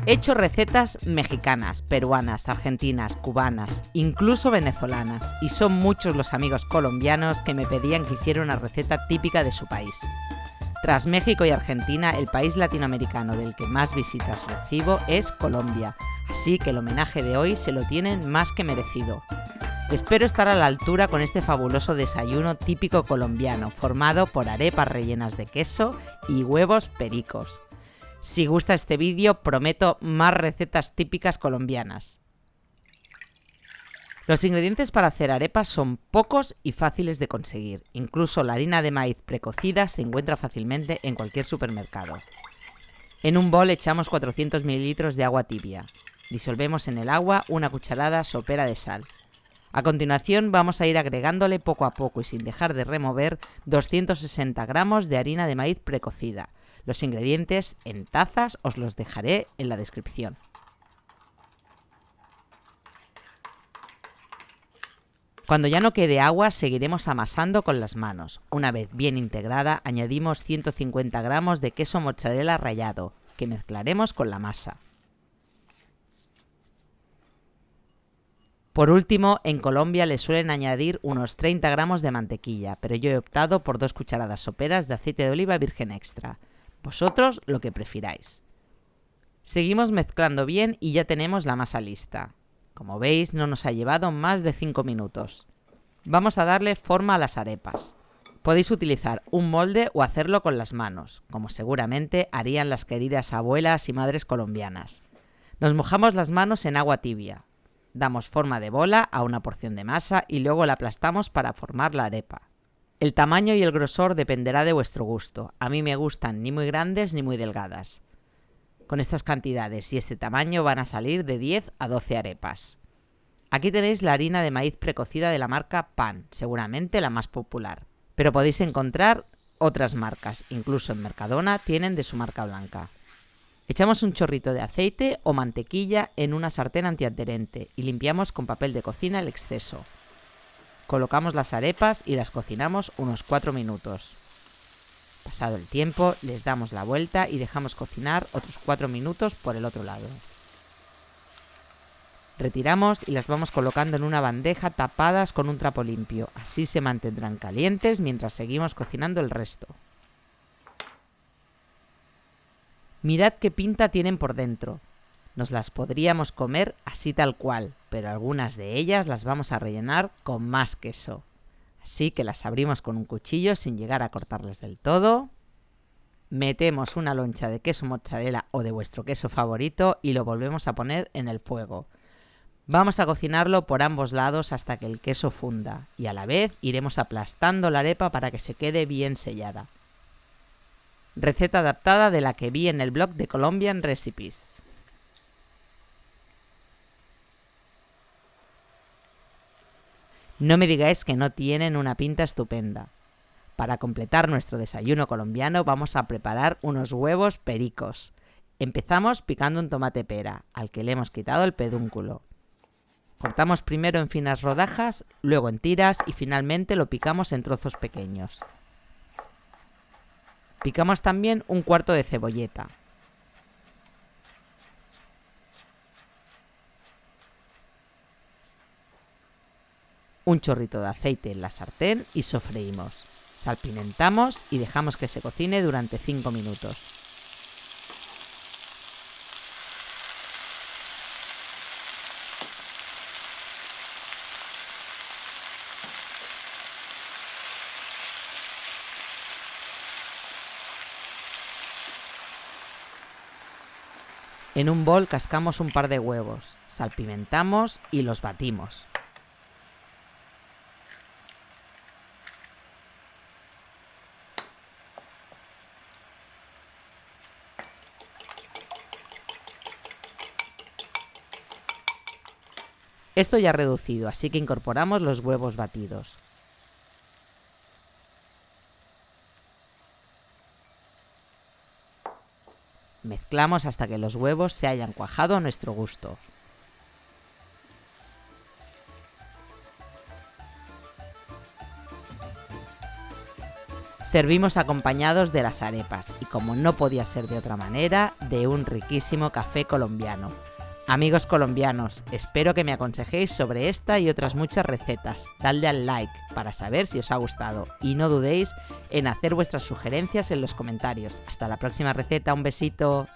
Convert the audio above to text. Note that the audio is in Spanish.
He hecho recetas mexicanas, peruanas, argentinas, cubanas, incluso venezolanas, y son muchos los amigos colombianos que me pedían que hiciera una receta típica de su país. Tras México y Argentina, el país latinoamericano del que más visitas recibo es Colombia, así que el homenaje de hoy se lo tienen más que merecido. Espero estar a la altura con este fabuloso desayuno típico colombiano, formado por arepas rellenas de queso y huevos pericos. Si gusta este vídeo, prometo más recetas típicas colombianas. Los ingredientes para hacer arepas son pocos y fáciles de conseguir. Incluso la harina de maíz precocida se encuentra fácilmente en cualquier supermercado. En un bol echamos 400 ml de agua tibia. Disolvemos en el agua una cucharada sopera de sal. A continuación vamos a ir agregándole poco a poco y sin dejar de remover 260 gramos de harina de maíz precocida. Los ingredientes en tazas os los dejaré en la descripción. Cuando ya no quede agua, seguiremos amasando con las manos. Una vez bien integrada, añadimos 150 gramos de queso mozzarella rallado, que mezclaremos con la masa. Por último, en Colombia le suelen añadir unos 30 gramos de mantequilla, pero yo he optado por 2 cucharadas soperas de aceite de oliva virgen extra. Vosotros lo que prefiráis. Seguimos mezclando bien y ya tenemos la masa lista. Como veis, no nos ha llevado más de 5 minutos. Vamos a darle forma a las arepas. Podéis utilizar un molde o hacerlo con las manos, como seguramente harían las queridas abuelas y madres colombianas. Nos mojamos las manos en agua tibia. Damos forma de bola a una porción de masa y luego la aplastamos para formar la arepa. El tamaño y el grosor dependerá de vuestro gusto. A mí me gustan ni muy grandes ni muy delgadas. Con estas cantidades y este tamaño van a salir de 10 a 12 arepas. Aquí tenéis la harina de maíz precocida de la marca Pan, seguramente la más popular. Pero podéis encontrar otras marcas, incluso en Mercadona tienen de su marca blanca. Echamos un chorrito de aceite o mantequilla en una sartén antiadherente y limpiamos con papel de cocina el exceso. Colocamos las arepas y las cocinamos unos 4 minutos. Pasado el tiempo, les damos la vuelta y dejamos cocinar otros 4 minutos por el otro lado. Retiramos y las vamos colocando en una bandeja tapadas con un trapo limpio. Así se mantendrán calientes mientras seguimos cocinando el resto. Mirad qué pinta tienen por dentro. Nos las podríamos comer así tal cual, pero algunas de ellas las vamos a rellenar con más queso. Así que las abrimos con un cuchillo sin llegar a cortarlas del todo. Metemos una loncha de queso mozzarella o de vuestro queso favorito y lo volvemos a poner en el fuego. Vamos a cocinarlo por ambos lados hasta que el queso funda y a la vez iremos aplastando la arepa para que se quede bien sellada. Receta adaptada de la que vi en el blog de Colombian Recipes. No me digáis que no tienen una pinta estupenda. Para completar nuestro desayuno colombiano vamos a preparar unos huevos pericos. Empezamos picando un tomate pera, al que le hemos quitado el pedúnculo. Cortamos primero en finas rodajas, luego en tiras y finalmente lo picamos en trozos pequeños. Picamos también un cuarto de cebolleta. Un chorrito de aceite en la sartén y sofreímos. Salpimentamos y dejamos que se cocine durante 5 minutos. En un bol cascamos un par de huevos, salpimentamos y los batimos. Esto ya reducido, así que incorporamos los huevos batidos. Mezclamos hasta que los huevos se hayan cuajado a nuestro gusto. Servimos acompañados de las arepas y, como no podía ser de otra manera, de un riquísimo café colombiano. Amigos colombianos, espero que me aconsejéis sobre esta y otras muchas recetas. Dadle al like para saber si os ha gustado y no dudéis en hacer vuestras sugerencias en los comentarios. Hasta la próxima receta, un besito.